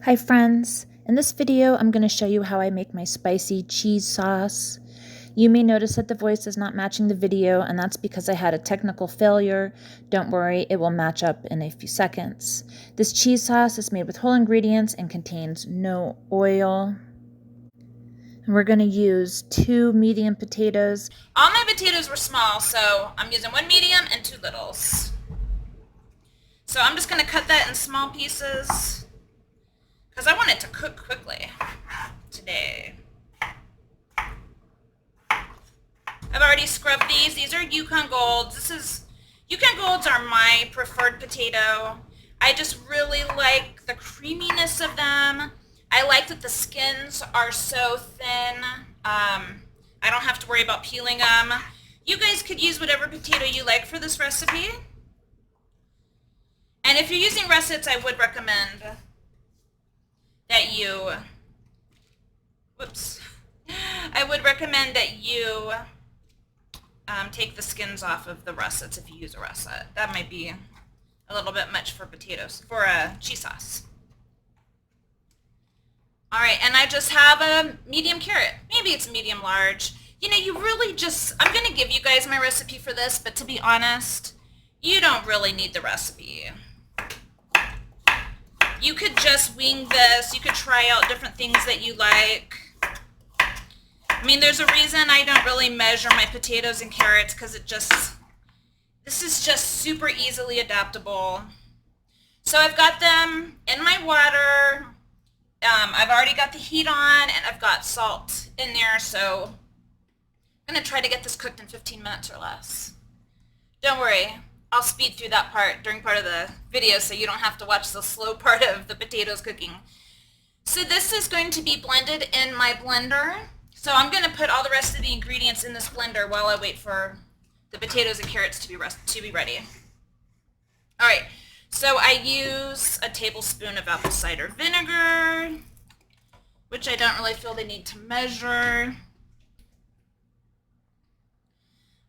Hi friends, in this video I'm going to show you how I make my spicy cheese sauce. You may notice that the voice is not matching the video, and that's because I had a technical failure. Don't worry, it will match up in a few seconds. This cheese sauce is made with whole ingredients and contains no oil. And we're going to use 2 medium potatoes. All my potatoes were small, so I'm using 1 medium and 2 littles. So I'm just going to cut that in small pieces because I want it to cook quickly today. I've already scrubbed these. These are Yukon Golds. Yukon Golds are my preferred potato. I just really like the creaminess of them. I like that the skins are so thin. I don't have to worry about peeling them. You guys could use whatever potato you like for this recipe. And if you're using russets, I would recommend that you, take the skins off of the russets if you use a russet. That might be a little bit much for potatoes, for a cheese sauce. All right, and I just have a medium carrot. Maybe it's medium large. You know, you really just, I'm going to give you guys my recipe for this, but to be honest, you don't really need the recipe. You could just wing this. You could try out different things that you like. I mean, there's a reason I don't really measure my potatoes and carrots because this is just super easily adaptable. So I've got them in my water. I've already got the heat on, and I've got salt in there, so I'm going to try to get this cooked in 15 minutes or less. Don't worry, I'll speed through that part during part of the video so you don't have to watch the slow part of the potatoes cooking. So this is going to be blended in my blender. So I'm going to put all the rest of the ingredients in this blender while I wait for the potatoes and carrots to be ready. All right. So I use a tablespoon of apple cider vinegar, which I don't really feel the need to measure.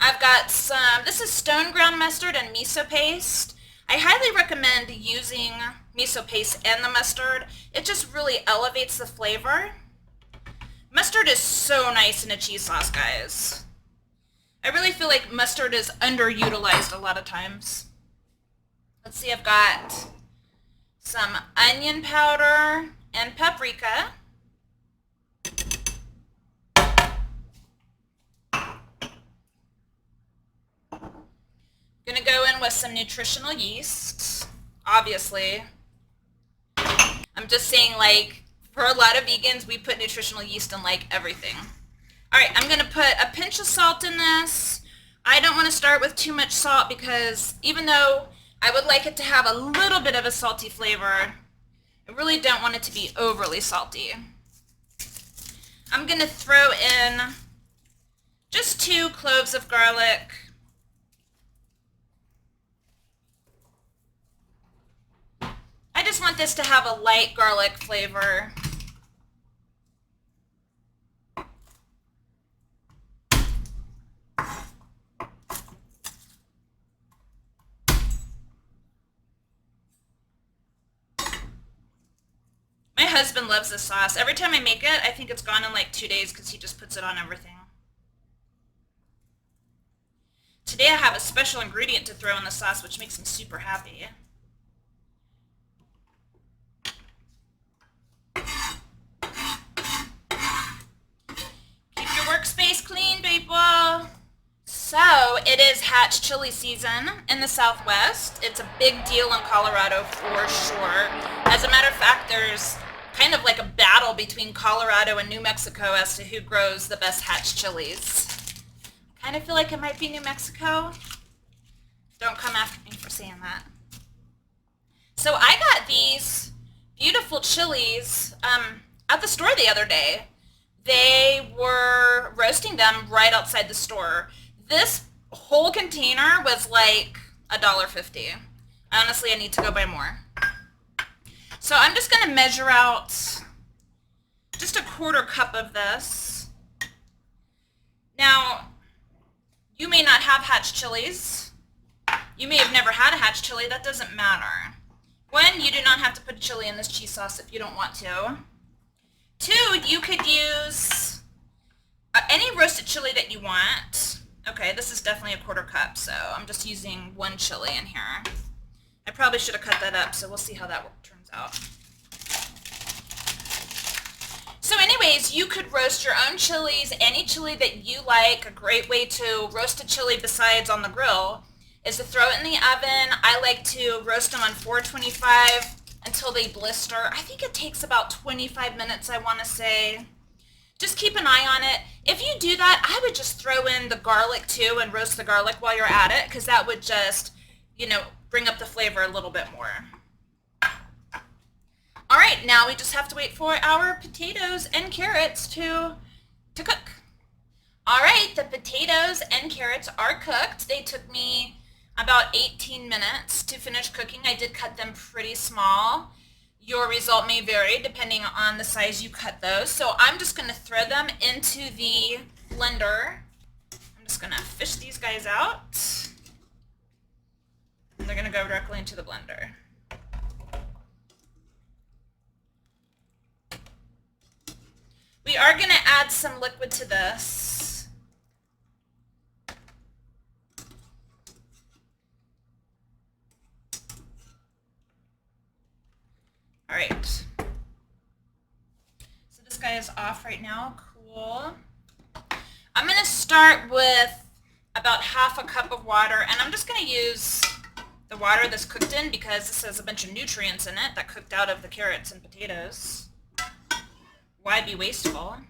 I've got some, this is stone ground mustard and miso paste. I highly recommend using miso paste and the mustard. It just really elevates the flavor. Mustard is so nice in a cheese sauce, guys. I really feel like mustard is underutilized a lot of times. Let's see, I've got some onion powder and paprika. Gonna go in with some nutritional yeast, obviously. I'm just saying, like, for a lot of vegans, we put nutritional yeast in, like, everything. All right, I'm gonna put a pinch of salt in this. I don't want to start with too much salt because even though I would like it to have a little bit of a salty flavor, I really don't want it to be overly salty. I'm going to throw in just 2 cloves of garlic. I just want this to have a light garlic flavor. My husband loves this sauce. Every time I make it, I think it's gone in like 2 days because he just puts it on everything. Today I have a special ingredient to throw in the sauce, which makes me super happy. Keep your workspace clean, people. So it is hatch chili season in the Southwest. It's a big deal in Colorado for sure. As a matter of fact, there's kind of like a battle between Colorado and New Mexico as to who grows the best hatch chilies. I kind of feel like it might be New Mexico. Don't come after me for saying that. So I got these beautiful chilies at the store the other day. They were roasting them right outside the store. This whole container was like $1.50. Honestly, I need to go buy more. So I'm just going to measure out just a 1/4 cup of this. Now, you may not have hatch chilies. You may have never had a hatch chili. That doesn't matter. One, you do not have to put of chili in this cheese sauce if you don't want to. 2, you could use any roasted chili that you want. Okay, this is definitely a 1/4 cup, so I'm just using 1 chili in here. I probably should have cut that up, so we'll see how that turns out. So anyways, you could roast your own chilies, any chili that you like. A great way to roast a chili besides on the grill is to throw it in the oven. I like to roast them on 425 until they blister. I think it takes about 25 minutes, I want to say. Just keep an eye on it. If you do that, I would just throw in the garlic too and roast the garlic while you're at it, because that would just, you know, bring up the flavor a little bit more. All right, now we just have to wait for our potatoes and carrots to cook. All right, the potatoes and carrots are cooked. They took me about 18 minutes to finish cooking. I did cut them pretty small. Your result may vary depending on the size you cut those. So I'm just going to throw them into the blender. I'm just going to fish these guys out. And they're going to go directly into the blender. We are going to add some liquid to this. All right. So this guy is off right now. Cool. I'm going to start with about 1/2 cup of water, and I'm just going to use the water that's cooked in because this has a bunch of nutrients in it that cooked out of the carrots and potatoes. Why be wasteful?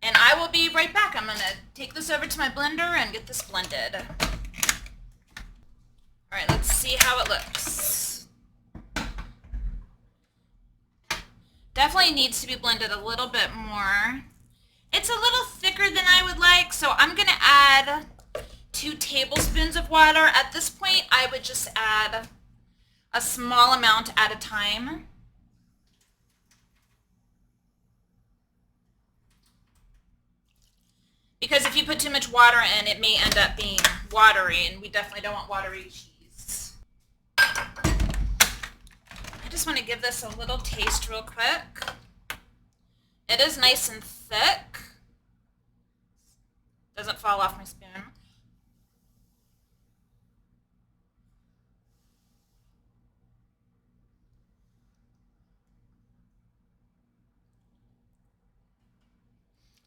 And I will be right back. I'm going to take this over to my blender and get this blended. All right, let's see how it looks. Definitely needs to be blended a little bit more. It's a little thicker than I would like, so I'm going to add 2 tablespoons of water. At this point, I would just add a small amount at a time. Because if you put too much water in, it may end up being watery, and we definitely don't want watery cheese. I just want to give this a little taste real quick. It is nice and thick. Doesn't fall off my spoon.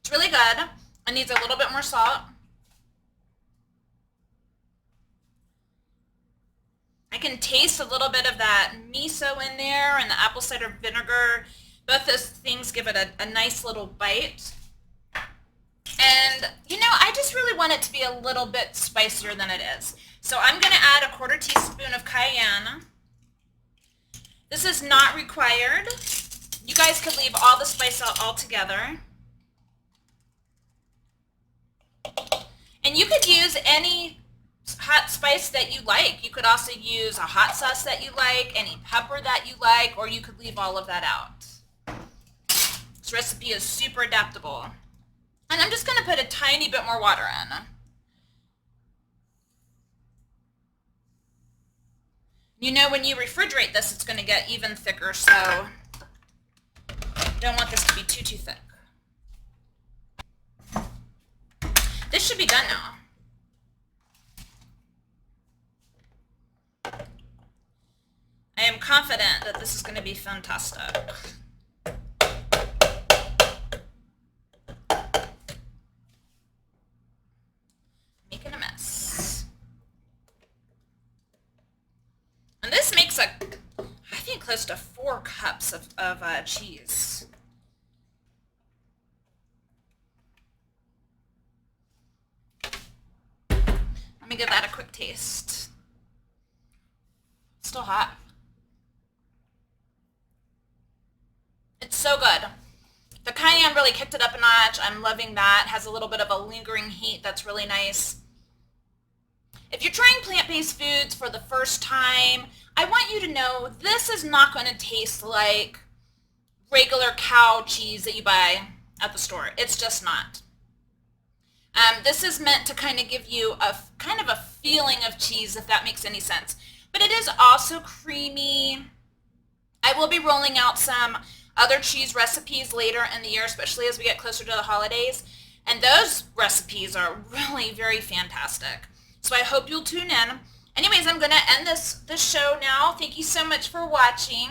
It's really good. It needs a little bit more salt. I can taste a little bit of that miso in there and the apple cider vinegar. Both those things give it a nice little bite. And, you know, I just really want it to be a little bit spicier than it is. So I'm going to add a 1/4 teaspoon of cayenne. This is not required. You guys could leave all the spice out altogether. And you could use any hot spice that you like. You could also use a hot sauce that you like, any pepper that you like, or you could leave all of that out. This recipe is super adaptable. And I'm just going to put a tiny bit more water in. You know, when you refrigerate this, it's going to get even thicker, so don't want this to be too thick. This should be done now. I am confident that this is going to be fantastic. Making a mess. And this makes I think close to 4 cups of cheese. Let me give that a quick taste. Still hot. It's so good. The cayenne really kicked it up a notch. I'm loving that. Has a little bit of a lingering heat that's really nice. If you're trying plant-based foods for the first time, I want you to know this is not going to taste like regular cow cheese that you buy at the store. It's just not. This is meant to kind of give you a kind of a feeling of cheese, if that makes any sense. but it is also creamy. I will be rolling out some other cheese recipes later in the year, especially as we get closer to the holidays. And those recipes are really very fantastic. So I hope you'll tune in. Anyways, I'm going to end this show now. Thank you so much for watching.